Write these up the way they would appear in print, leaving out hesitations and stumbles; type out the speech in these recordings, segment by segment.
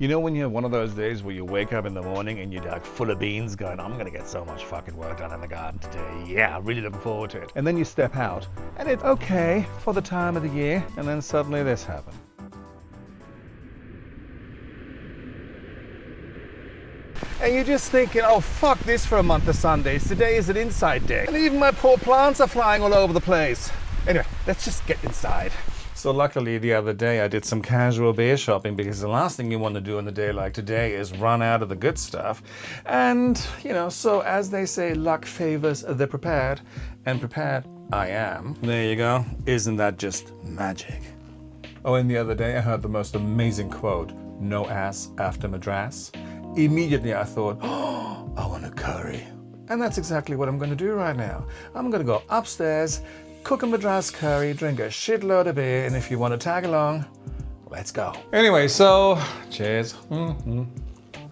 You know when you have one of those days where you wake up in the morning and you're like full of beans going, I'm gonna get so much fucking work done in the garden today. Yeah, really looking forward to it. And then you step out and it's okay for the time of the year, and then suddenly this happened. And you're just thinking, oh fuck this for a month of Sundays. Today is an inside day. And even my poor plants are flying all over the place. Anyway, let's just get inside. So luckily the other day I did some casual beer shopping, because the last thing you want to do on a day like today is run out of the good stuff. And, you know, so as they say, luck favors the prepared, and prepared I am. There you go. Isn't that just magic? Oh, and the other day I heard the most amazing quote, no ass after Madras. Immediately I thought, oh, I want a curry. And that's exactly what I'm going to do right now. I'm going to go upstairs, cook a Madras curry, drink a shitload of beer, and if you want to tag along, let's go. Anyway, so cheers.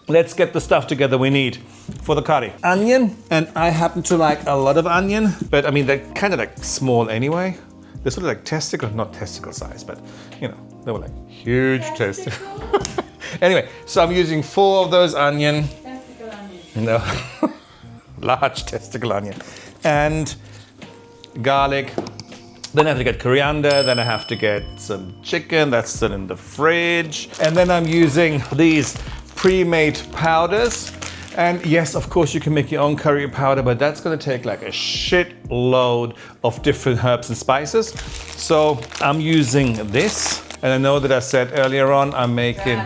Let's get the stuff together we need for the curry. Onion, and I happen to like a lot of onion, but I mean, they're kind of like small anyway. They're sort of like testicle, not testicle size, but you know, they were like huge testicles. Anyway, so I'm using 4 of those onion. Testicle onion. No, large testicle onion. And garlic. Then I have to get coriander. Then I have to get some chicken that's still in the fridge. And then I'm using these pre-made powders. And yes, of course you can make your own curry powder, but that's gonna take like a shit load of different herbs and spices. So I'm using this. And I know that I said earlier on I'm making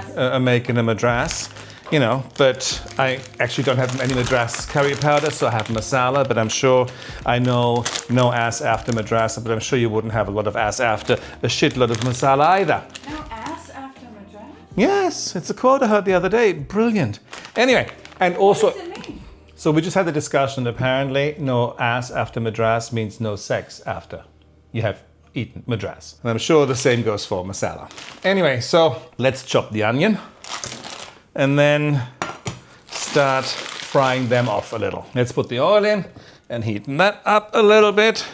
a Madras, you know, but I actually don't have any Madras curry powder, so I have masala, but I'm sure I know no ass after Madras, but I'm sure you wouldn't have a lot of ass after a shitload of masala either. No ass after Madras? Yes, it's a quote I heard the other day. Brilliant. Anyway, and also, what does it mean? So we just had the discussion. Apparently, no ass after Madras means no sex after you have eaten Madras. And I'm sure the same goes for masala. Anyway, so let's chop the onion and then start frying them off a little. Let's put the oil in and heaten that up a little bit.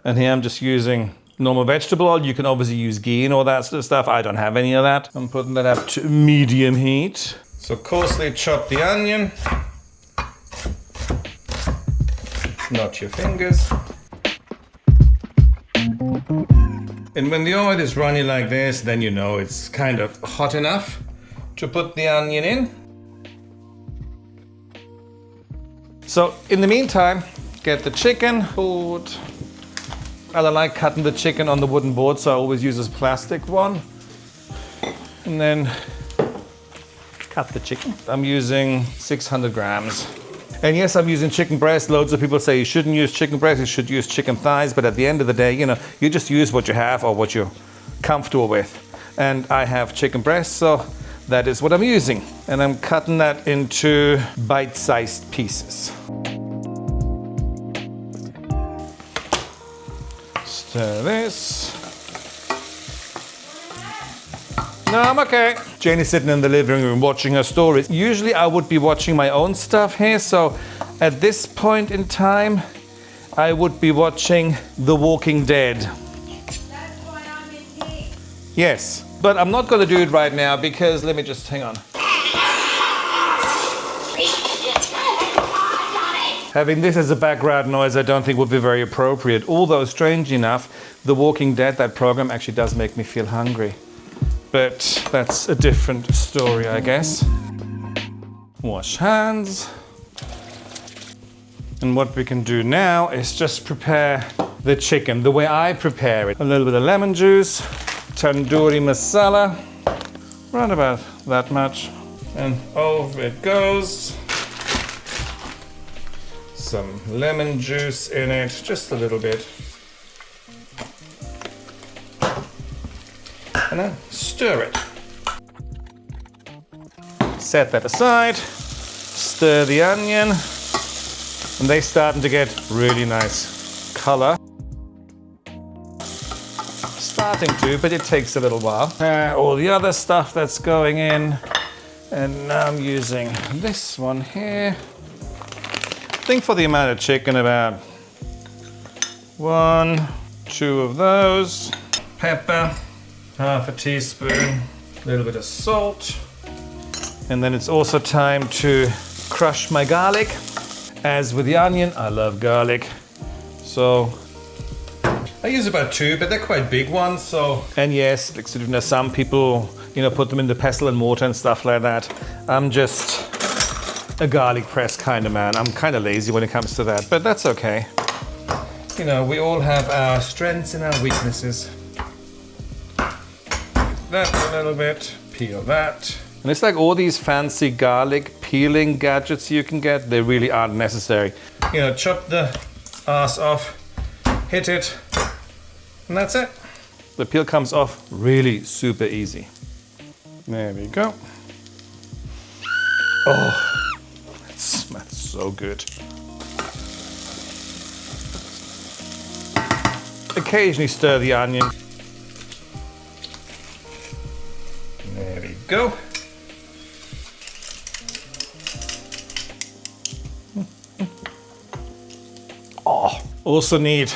And here I'm just using normal vegetable oil. You can obviously use ghee and all that sort of stuff. I don't have any of that. I'm putting that up to medium heat. So coarsely chop the onion. Not your fingers. And when the oil is runny like this, then you know it's kind of hot enough to put the onion in. So in the meantime, get the chicken board. I like cutting the chicken on the wooden board, so I always use this plastic one. And then cut the chicken. I'm using 600 grams. And yes, I'm using chicken breast. Loads of people say you shouldn't use chicken breast, you should use chicken thighs. But at the end of the day, you know, you just use what you have or what you're comfortable with. And I have chicken breast, so that is what I'm using. And I'm cutting that into bite-sized pieces. Stir this. No, I'm okay. Janie's sitting in the living room watching her stories. Usually I would be watching my own stuff here, so at this point in time, I would be watching The Walking Dead. That's why I'm in here. Yes, but I'm not gonna do it right now because, let me just, hang on. Having this as a background noise I don't think would be very appropriate, although strangely enough, The Walking Dead, that program actually does make me feel hungry. But that's a different story, I guess. Wash hands. And what we can do now is just prepare the chicken the way I prepare it. A little bit of lemon juice, tandoori masala, around about that much. And over it goes. Some lemon juice in it, just a little bit. And then stir it. Set that aside, stir the onion, and they're starting to get really nice color. Starting to, but it takes a little while. All the other stuff that's going in, and now I'm using this one here. I think for the amount of chicken, about 1, 2 of those. Pepper. Half a teaspoon, a little bit of salt, And then it's also time to crush my garlic. As with the onion, I love garlic. So I use about 2, but they're quite big ones. So, and yes, like, sort of, some people, put them in the pestle and mortar and stuff like that. I'm just a garlic press kind of man. I'm kind of lazy when it comes to that, but that's okay. We all have our strengths and our weaknesses. That a little bit, peel that. And it's like all these fancy garlic peeling gadgets you can get, they really aren't necessary. Chop the ass off, hit it, and that's it. The peel comes off really super easy. There we go. Oh, that smells so good. Occasionally stir the onion. There we go. Oh, also need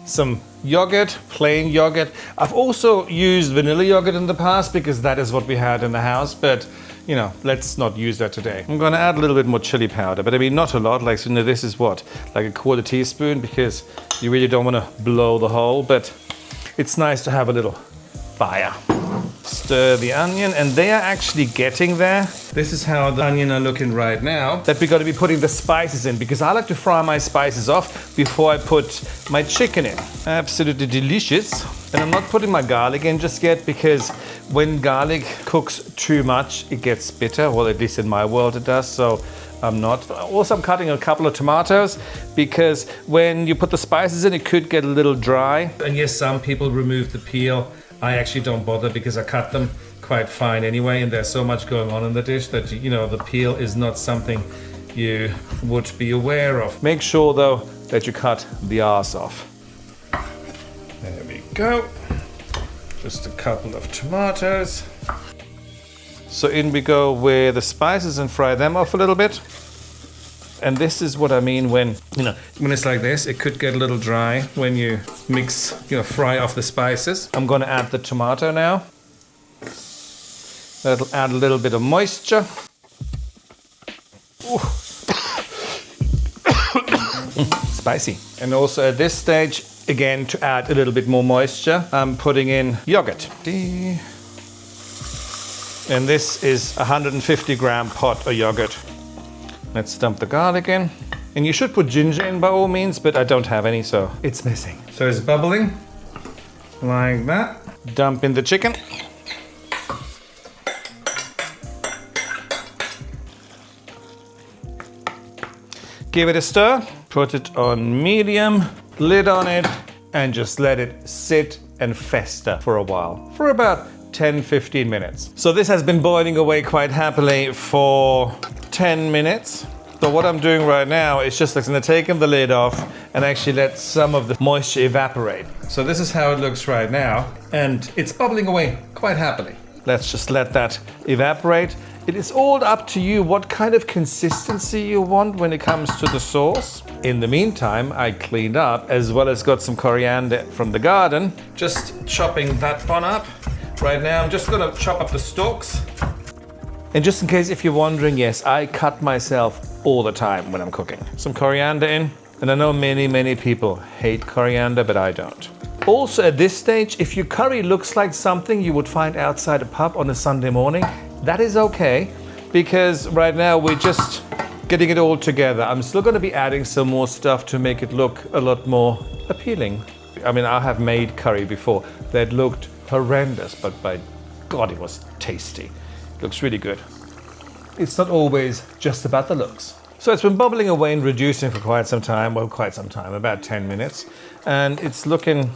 some yogurt, plain yogurt. I've also used vanilla yogurt in the past because that is what we had in the house, but let's not use that today. I'm gonna add a little bit more chili powder, but I mean not a lot, like this is what, like a 1/4 teaspoon, because you really don't wanna blow the hole, but it's nice to have a little fire. Stir the onion, and they are actually getting there. This is how the onion are looking right now. That we're gonna be putting the spices in, because I like to fry my spices off before I put my chicken in. Absolutely delicious. And I'm not putting my garlic in just yet, because when garlic cooks too much, it gets bitter. Well, at least in my world it does, so I'm not. Also, I'm cutting a couple of tomatoes, because when you put the spices in, it could get a little dry. And yes, some people remove the peel. I actually don't bother, because I cut them quite fine anyway, and there's so much going on in the dish that, the peel is not something you would be aware of. Make sure though that you cut the arse off. There we go. Just a couple of tomatoes. So in we go with the spices and fry them off a little bit. And this is what I mean when it's like this, it could get a little dry when you mix, fry off the spices. I'm gonna add the tomato now. That'll add a little bit of moisture. Spicy. And also at this stage, again, to add a little bit more moisture, I'm putting in yogurt. And this is a 150-gram pot of yogurt. Let's dump the garlic in. And you should put ginger in by all means, but I don't have any, so it's missing. So it's bubbling, like that. Dump in the chicken. Give it a stir, put it on medium, lid on it, and just let it sit and fester for a while, for about 10-15 minutes. So this has been boiling away quite happily for 10 minutes. So what I'm doing right now is just like taking the lid off and actually let some of the moisture evaporate. So this is how it looks right now, and it's bubbling away quite happily. Let's just let that evaporate. It is all up to you what kind of consistency you want when it comes to the sauce. In the meantime, I cleaned up as well as got some coriander from the garden. Just chopping that one up. Right now I'm just gonna chop up the stalks. And just in case if you're wondering, yes, I cut myself all the time when I'm cooking. Some coriander in, and I know many people hate coriander, but I don't. Also at this stage, if your curry looks like something you would find outside a pub on a Sunday morning, that is okay, because right now we're just getting it all together. I'm still gonna be adding some more stuff to make it look a lot more appealing. I mean, I have made curry before that looked horrendous, but by God, it was tasty. Looks really good. It's not always just about the looks. So it's been bubbling away and reducing for quite some time, about 10 minutes. And it's looking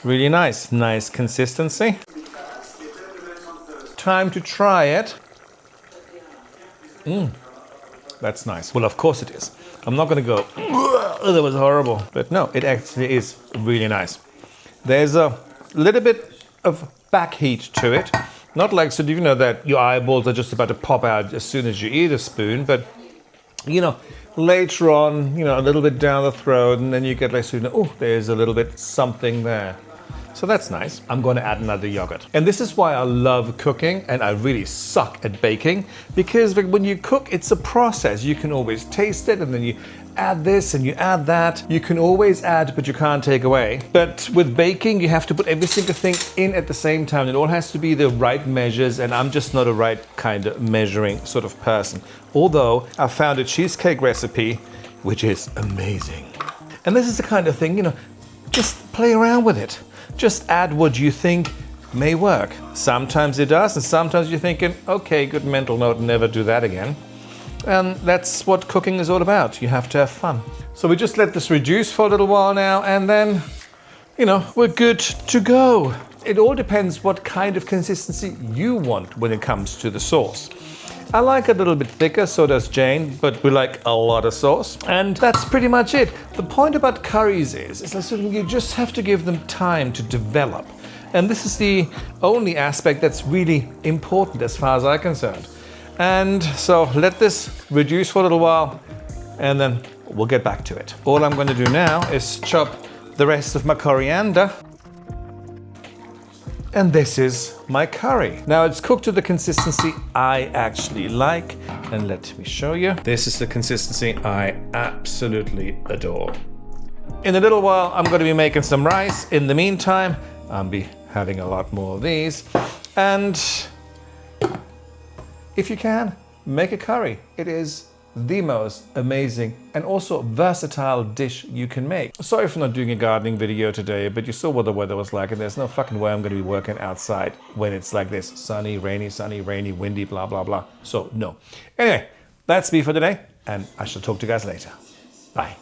really nice, nice consistency. Time to try it. That's nice. Well, of course it is. I'm not gonna go, oh, that was horrible. But no, it actually is really nice. There's a little bit of back heat to it. Not like, so you know that your eyeballs are just about to pop out as soon as you eat a spoon, but later on, a little bit down the throat, and then you get like, oh, there's a little bit something there. So that's nice. I'm going to add another yogurt. And this is why I love cooking and I really suck at baking, because when you cook, it's a process. You can always taste it and then you add this and you add that. You can always add, but you can't take away. But with baking, you have to put every single thing in at the same time. It all has to be the right measures, and I'm just not a right kind of measuring sort of person. Although I found a cheesecake recipe, which is amazing. And this is the kind of thing, you know, just play around with it. Just add what you think may work. Sometimes it does, and sometimes you're thinking, okay, good mental note, never do that again. And that's what cooking is all about. You have to have fun. So we just let this reduce for a little while now, and then, you know, we're good to go. It all depends what kind of consistency you want when it comes to the sauce. I like it a little bit thicker, so does Jane, but we like a lot of sauce. And that's pretty much it. The point about curries is that you just have to give them time to develop. And this is the only aspect that's really important as far as I'm concerned. And so let this reduce for a little while, and then we'll get back to it. All I'm going to do now is chop the rest of my coriander. And this is my curry. Now it's cooked to the consistency I actually like. And let me show you. This is the consistency I absolutely adore. In a little while, I'm going to be making some rice. In the meantime, I'll be having a lot more of these. And if you can, make a curry. It is the most amazing and also versatile dish you can make. Sorry for not doing a gardening video today, but you saw what the weather was like, and there's no fucking way I'm going to be working outside when it's like this. Sunny, rainy, windy, blah, blah, blah. So, no. Anyway, that's me for today, and I shall talk to you guys later. Bye.